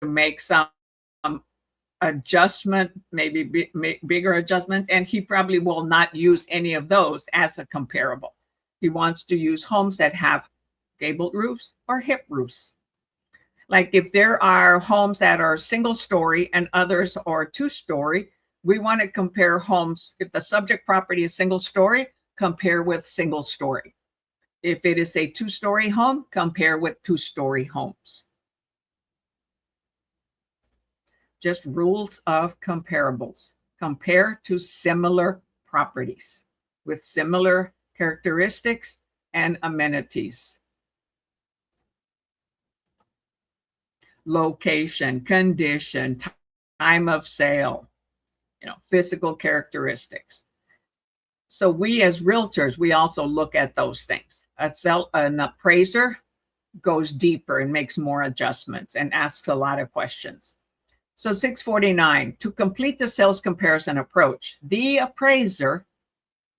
make some adjustment, maybe bigger adjustment, and he probably will not use any of those as a comparable. He wants to use homes that have gabled roofs or hip roofs. Like if there are homes that are single story and others are two-story, we want to compare homes. If the subject property is single story, compare with single story. If it is a two-story home, compare with two-story homes. Just rules of comparables. Compare to similar properties with similar characteristics and amenities. Location, condition, time of sale, physical characteristics. So we as realtors, we also look at those things. An appraiser goes deeper and makes more adjustments and asks a lot of questions. So 649, to complete the sales comparison approach, the appraiser,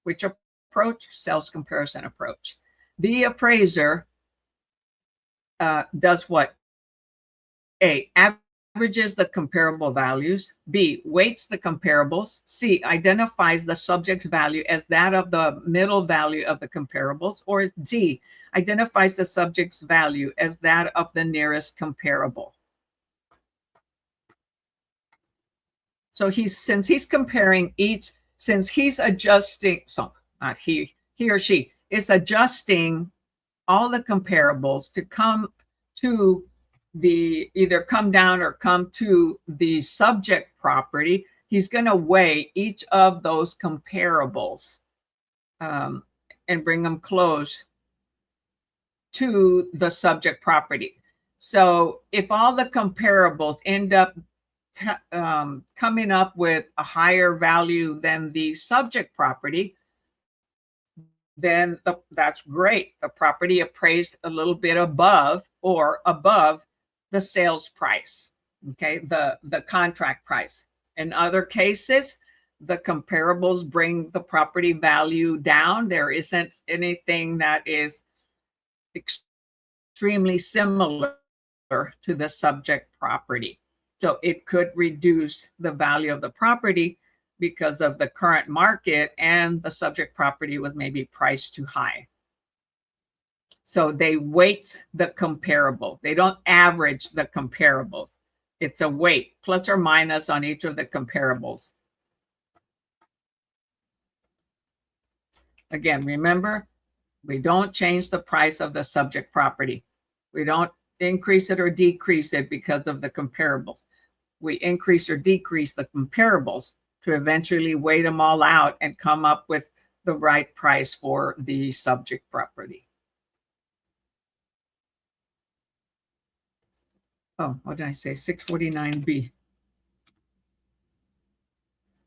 which approach? Sales comparison approach. The appraiser does what? A, averages the comparable values. B, weights the comparables. C, identifies the subject's value as that of the middle value of the comparables. Or D, identifies the subject's value as that of the nearest comparable. So since he's comparing each, since he's adjusting, so not he or she is adjusting all the comparables to come to either come down or come to the subject property, he's going to weigh each of those comparables and bring them close to the subject property. So if all the comparables end up coming up with a higher value than the subject property, then that's great. The property appraised a little bit above the sales price, okay, the contract price. In other cases, the comparables bring the property value down. There isn't anything that is extremely similar to the subject property. So it could reduce the value of the property because of the current market and the subject property was maybe priced too high. So they weight the comparable. They don't average the comparables. It's a weight, plus or minus on each of the comparables. Again, remember, we don't change the price of the subject property. We don't increase it or decrease it because of the comparables. We increase or decrease the comparables to eventually weigh them all out and come up with the right price for the subject property. Oh, what did I say? 649B.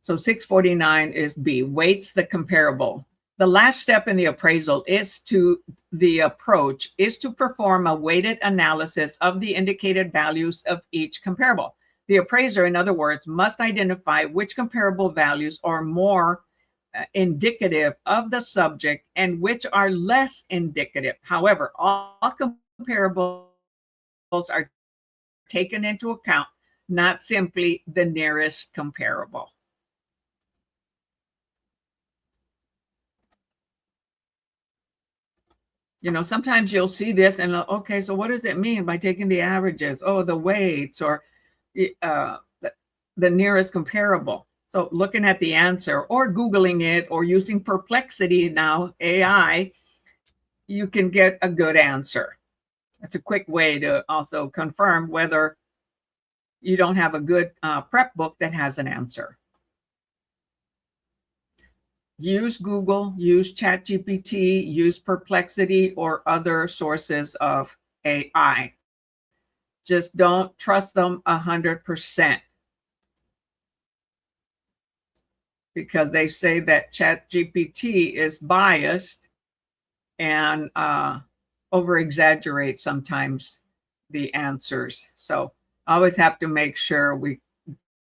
So 649 is B, weights the comparable. The last step in the appraisal approach is to perform a weighted analysis of the indicated values of each comparable. The appraiser, in other words, must identify which comparable values are more indicative of the subject and which are less indicative. However, all comparables are taken into account, not simply the nearest comparable. Sometimes you'll see this and okay, so what does it mean by taking the averages? Oh, the weights or the nearest comparable. So looking at the answer or Googling it or using Perplexity now, AI, you can get a good answer. It's a quick way to also confirm whether you don't have a good prep book that has an answer. Use Google, use ChatGPT, use Perplexity or other sources of AI. Just don't trust them 100%. Because they say that ChatGPT is biased and over-exaggerate sometimes the answers. So I always have to make sure we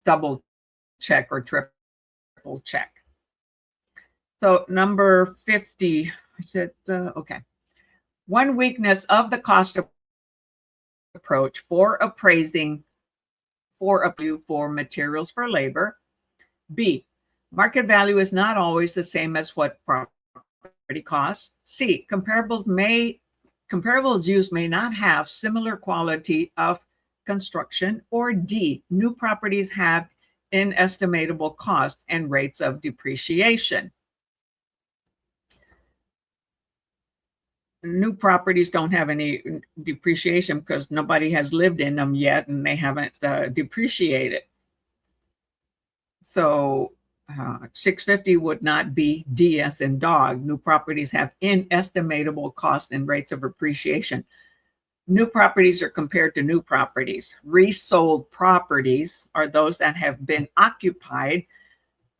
double check or triple check. So number 50, I said, okay. One weakness of the cost approach for appraising for materials for labor. B, market value is not always the same as what property costs. C, comparables used may not have similar quality of construction. Or D, new properties have inestimable cost and rates of depreciation. New properties don't have any depreciation because nobody has lived in them yet and they haven't depreciated. So 650 would not be D as in dog. New properties have inestimable cost and rates of appreciation. New properties are compared to new properties. Resold properties are those that have been occupied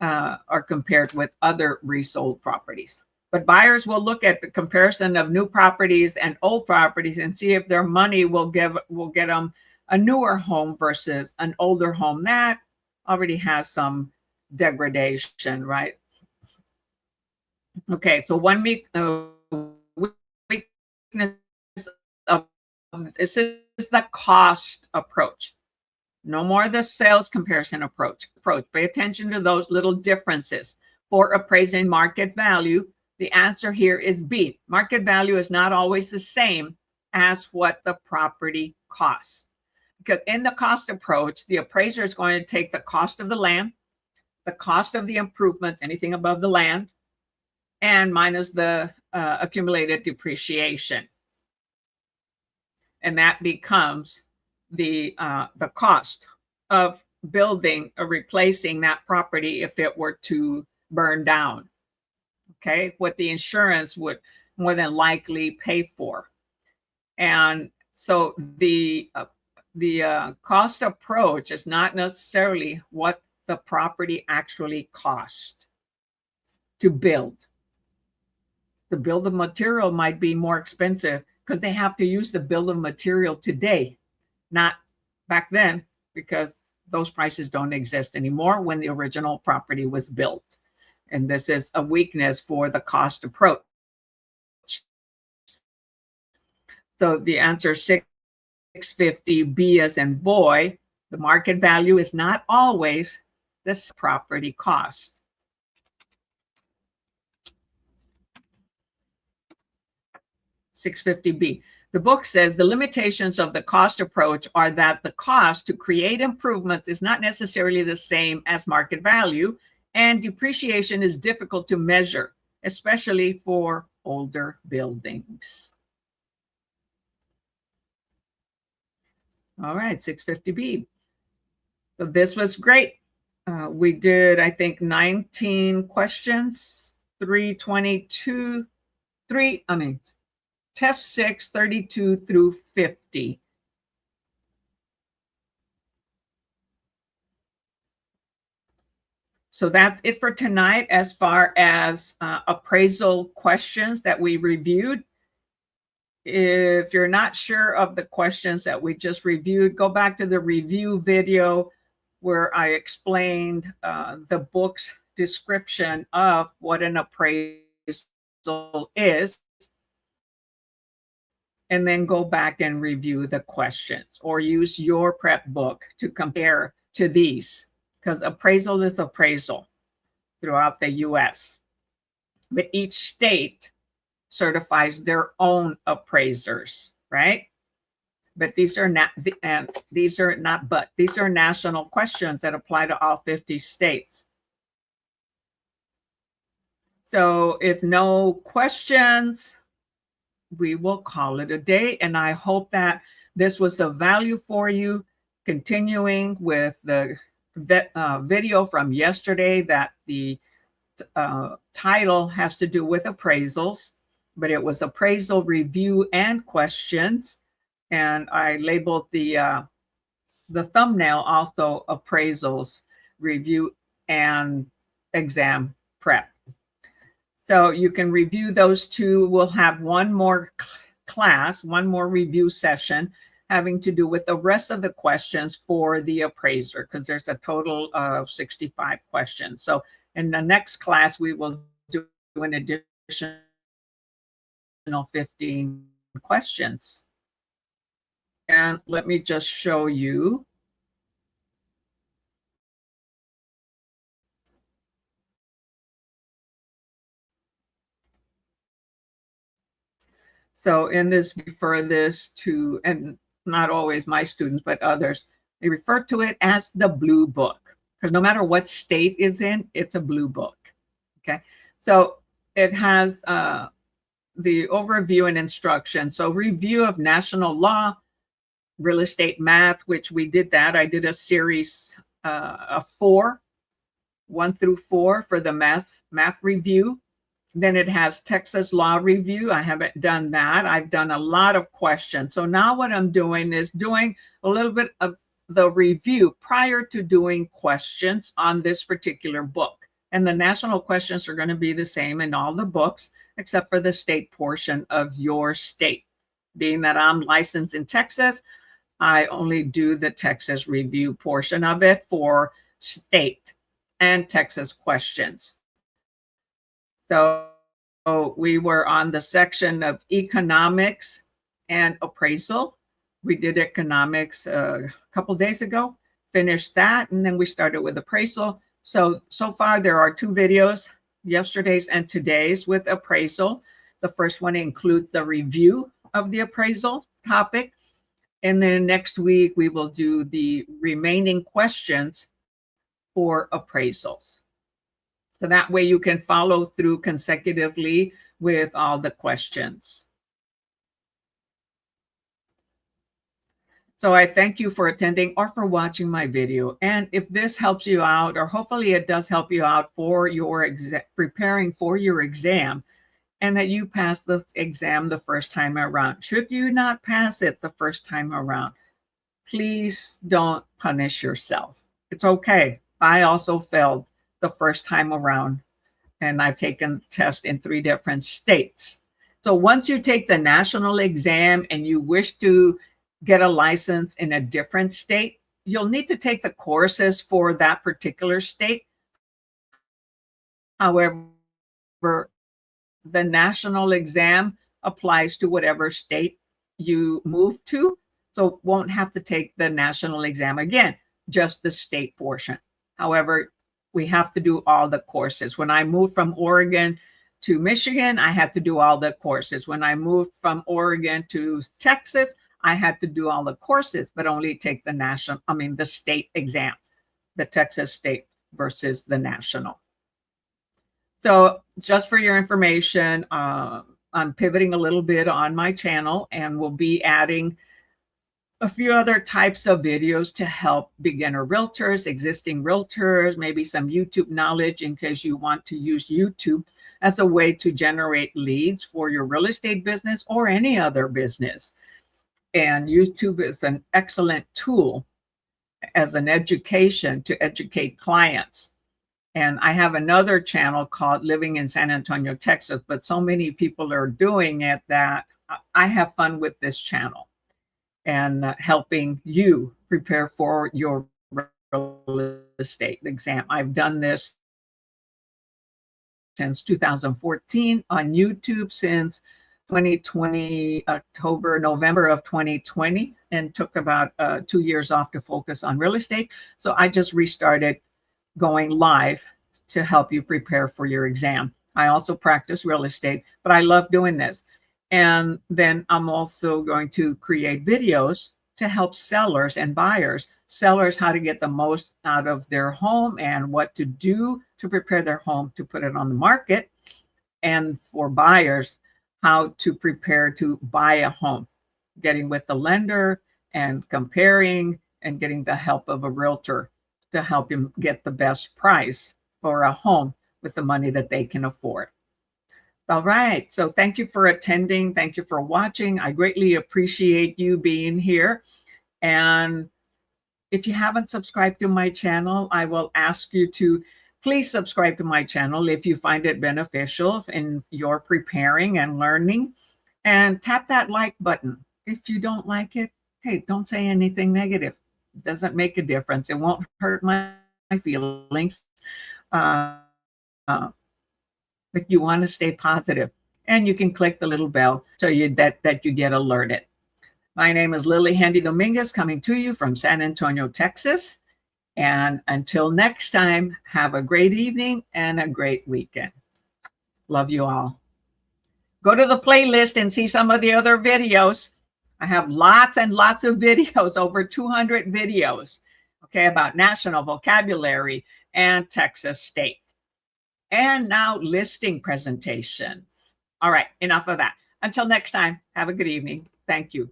are compared with other resold properties. But buyers will look at the comparison of new properties and old properties and see if their money will get them a newer home versus an older home that already has some degradation, right? Okay, so one weakness of this is the cost approach. No more the sales comparison approach. Pay attention to those little differences. For appraising market value, the answer here is B. Market value is not always the same as what the property costs. Because in the cost approach, the appraiser is going to take the cost of the land, the cost of the improvements, anything above the land, and minus the accumulated depreciation. And that becomes the cost of building or replacing that property if it were to burn down. Okay, what the insurance would more than likely pay for. And so the cost approach is not necessarily what the property actually cost to build. The bill of material might be more expensive because they have to use the bill of material today, not back then, because those prices don't exist anymore when the original property was built. And this is a weakness for the cost approach. So the answer is 650, B as in boy. The market value is not always the property cost. $650B. The book says the limitations of the cost approach are that the cost to create improvements is not necessarily the same as market value, and depreciation is difficult to measure, especially for older buildings. All right, 650B. So this was great. We did, I think, 19 questions, test 6, 32 through 50. So that's it for tonight as far as appraisal questions that we reviewed. If you're not sure of the questions that we just reviewed, go back to the review video where I explained the books description of what an appraisal is, and then go back and review the questions or use your prep book to compare to these, because appraisal is appraisal throughout the US. But each state certifies their own appraisers, right? But these are national questions that apply to all 50 states. So if no questions, we will call it a day. And I hope that this was of value for you. Continuing with the video from yesterday, that the title has to do with appraisals, but it was appraisal review and questions. And I labeled the thumbnail also appraisals review and exam prep. So you can review those two. We'll have one more class, one more review session having to do with the rest of the questions for the appraiser, because there's a total of 65 questions. So in the next class, we will do an additional 15 questions. And let me just show you. So in this, refer this to, and not always my students, but others, they refer to it as the blue book, because no matter what state is in, it's a blue book. Okay. So it has the overview and instruction. So review of national law, real estate math, which we did that. I did a series of 4, 1 through 4 for the math review. Then it has Texas law review. I haven't done that. I've done a lot of questions. So now what I'm doing is doing a little bit of the review prior to doing questions on this particular book. And the national questions are going to be the same in all the books, except for the state portion of your state. Being that I'm licensed in Texas, I only do the Texas review portion of it for state and Texas questions. So we were on the section of economics and appraisal. We did economics a couple days ago, finished that, and then we started with appraisal. So far there are 2 videos, yesterday's and today's, with appraisal. The first one includes the review of the appraisal topic. And then next week we will do the remaining questions for appraisals. So that way you can follow through consecutively with all the questions. So I thank you for attending or for watching my video. And if this helps you out, or hopefully it does help you out for your preparing for your exam, and that you pass the exam the first time around. Should you not pass it the first time around, please don't punish yourself. It's okay. I also failed the first time around, and I've taken the test in 3 different states. So once you take the national exam and you wish to get a license in a different state, you'll need to take the courses for that particular state. However, the national exam applies to whatever state you move to. So won't have to take the national exam again, just the state portion. However, we have to do all the courses. When I moved from Oregon to Michigan, I had to do all the courses. When I moved from Oregon to Texas, I had to do all the courses, but only take the state exam, the Texas state versus the national. So just for your information, I'm pivoting a little bit on my channel, and we'll be adding a few other types of videos to help beginner realtors, existing realtors, maybe some YouTube knowledge in case you want to use YouTube as a way to generate leads for your real estate business or any other business. And YouTube is an excellent tool as an education to educate clients. And I have another channel called Living in San Antonio, Texas, but so many people are doing it that I have fun with this channel and helping you prepare for your real estate exam. I've done this since 2014, on YouTube since 2020, November of 2020, and took about 2 years off to focus on real estate. So I just restarted going live to help you prepare for your exam. I also practice real estate, but I love doing this. And then I'm also going to create videos to help sellers and buyers. Sellers, how to get the most out of their home and what to do to prepare their home to put it on the market. And for buyers, how to prepare to buy a home, getting with the lender and comparing and getting the help of a realtor to help him get the best price for a home with the money that they can afford. All right. So thank you for attending. Thank you for watching. I greatly appreciate you being here. And if you haven't subscribed to my channel, I will ask you to please subscribe to my channel if you find it beneficial in your preparing and learning. And tap that like button. If you don't like it, hey, don't say anything negative. It doesn't make a difference. It won't hurt my feelings. But you want to stay positive. And you can click the little bell so that you get alerted. My name is Lillie Handy Dominguez, coming to you from San Antonio, Texas. And until next time, have a great evening and a great weekend. Love you all. Go to the playlist and see some of the other videos. I have lots and lots of videos, over 200 videos, okay, about national vocabulary and Texas state. And now listing presentations. All right, enough of that. Until next time, have a good evening. Thank you.